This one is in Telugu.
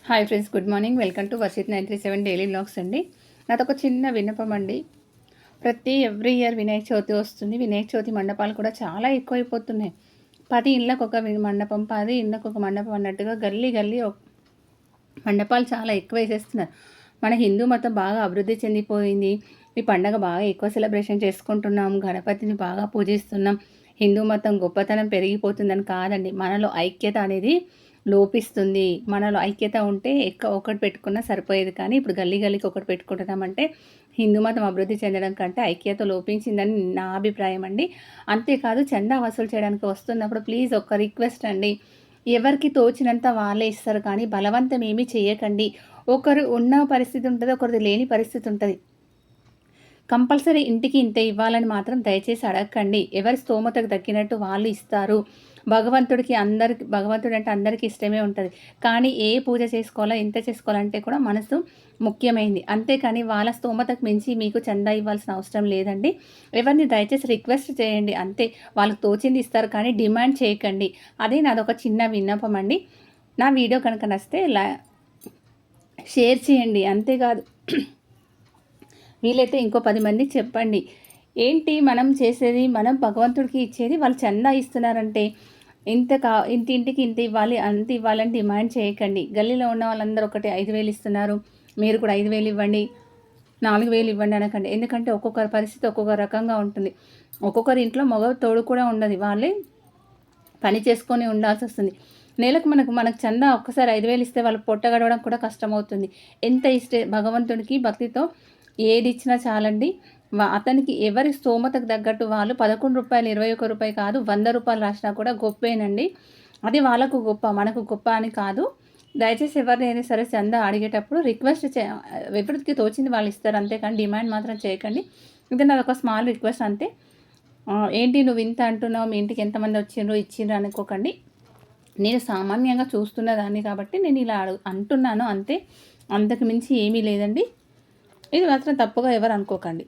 Hi friends, good morning. Welcome to Varshith 937 daily vlogs అండి. నాదొక చిన్న విన్నపం అండి. ఎవ్రీ ఇయర్ వినాయక చవితి వస్తుంది. వినాయక చవితి మండపాలు కూడా చాలా ఎక్కువైపోతున్నాయి. 10 ఇళ్ళకు ఒక మండపం, 10 ఇళ్ళకు ఒక మండపం అన్నట్టుగా గల్లీ గల్లీ మండపాలు చాలా ఎక్కువ వేసేస్తున్నారు. మన హిందూ మతం బాగా అభివృద్ధి చెందిపోయింది. ఈ పండగ బాగా ఎక్కువ సెలబ్రేషన్ చేసుకుంటున్నాం. గణపతిని బాగా పూజిస్తున్నాం. హిందూ మతం గొప్పతనం పెరిగిపోతుందని కాదండి, మనలో ఐక్యత అనేది లోపిస్తుంది. మనలో ఐక్యత ఉంటే ఒకటి పెట్టుకున్నా సరిపోయేది, కానీ ఇప్పుడు గల్లీ గల్లీకి ఒకటి పెట్టుకుంటున్నామంటే హిందూ మతం అభివృద్ధి చెందడం కంటే ఐక్యత లోపించిందని నా అభిప్రాయం అండి. అంతేకాదు, చందా వసూలు చేయడానికి వస్తున్నప్పుడు ప్లీజ్ ఒక రిక్వెస్ట్ అండి, ఎవరికి తోచినంత వాళ్ళే ఇస్తారు, కానీ బలవంతం ఏమీ చేయకండి. ఒకరు ఉన్న పరిస్థితి ఉంటుంది, ఒకరిది లేని పరిస్థితి ఉంటుంది. కంపల్సరీ ఇంటికి ఇంత ఇవ్వాలని మాత్రం దయచేసి అడగకండి. ఎవరి స్తోమతకు తగ్గినట్టు వాళ్ళు ఇస్తారు. భగవంతుడు అంటే అందరికీ ఇష్టమే ఉంటుంది, కానీ ఏ పూజ చేసుకోవాలా, ఎంత చేసుకోవాలంటే కూడా మనసు ముఖ్యమైంది. అంతేకాని వాళ్ళ స్తోమతకు మించి మీకు చందా ఇవ్వాల్సిన అవసరం లేదండి. ఎవరిని దయచేసి రిక్వెస్ట్ చేయండి అంతే. వాళ్ళకి తోచింది ఇస్తారు, కానీ డిమాండ్ చేయకండి. అదే నాదొక చిన్న విన్నపం అండి. నా వీడియో కనుక నచ్చితే షేర్ చేయండి. అంతేకాదు, వీలైతే ఇంకో 10 మందికి చెప్పండి. ఏంటి మనం చేసేది, మనం భగవంతుడికి ఇచ్చేది, వాళ్ళు చందా ఇస్తున్నారంటే ఇంటింటికి ఇంత ఇవ్వాలి, అంత ఇవ్వాలని డిమాండ్ చేయకండి. గల్లీలో ఉన్న వాళ్ళందరూ ఒకటి 5,000 ఇస్తున్నారు, మీరు కూడా 5,000 ఇవ్వండి, 4,000 ఇవ్వండి అనకండి. ఎందుకంటే ఒక్కొక్కరి పరిస్థితి ఒక్కొక్క రకంగా ఉంటుంది. ఒక్కొక్కరి ఇంట్లో మగ తోడు కూడా ఉండదు, వాళ్ళే పని చేసుకొని ఉండాల్సి వస్తుంది. నెలకు మనకు చందా ఒక్కసారి 5,000 ఇస్తే వాళ్ళు పొట్ట గడవడం కూడా కష్టమవుతుంది. ఎంత ఇస్తే భగవంతుడికి భక్తితో ఏది ఇచ్చినా చాలండి. అతనికి ఎవరి స్తోమతకు తగ్గట్టు వాళ్ళు రూ. 11, రూ. 21 కాదు, రూ. 100 రాసినా కూడా గొప్పేనండి. అది వాళ్ళకు గొప్ప, మనకు గొప్ప అని కాదు. దయచేసి ఎవరినైనా సరే చందా అడిగేటప్పుడు రిక్వెస్ట్ ఎవరికి తోచింది వాళ్ళు ఇస్తారు, అంతేకాని డిమాండ్ మాత్రం చేయకండి. ఇది నాది ఒక స్మాల్ రిక్వెస్ట్ అంతే. ఏంటి నువ్వు ఇంత అంటున్నావు, మీ ఇంటికి ఎంతమంది ఇచ్చిండ్రు అనుకోకండి. నేను సామాన్యంగా చూస్తున్న దాన్ని కాబట్టి నేను ఇలా అంటున్నాను అంతే. అంతకు మించి ఏమీ లేదండి. ఇది మాత్రం తప్పుగా ఎవరు అనుకోకండి.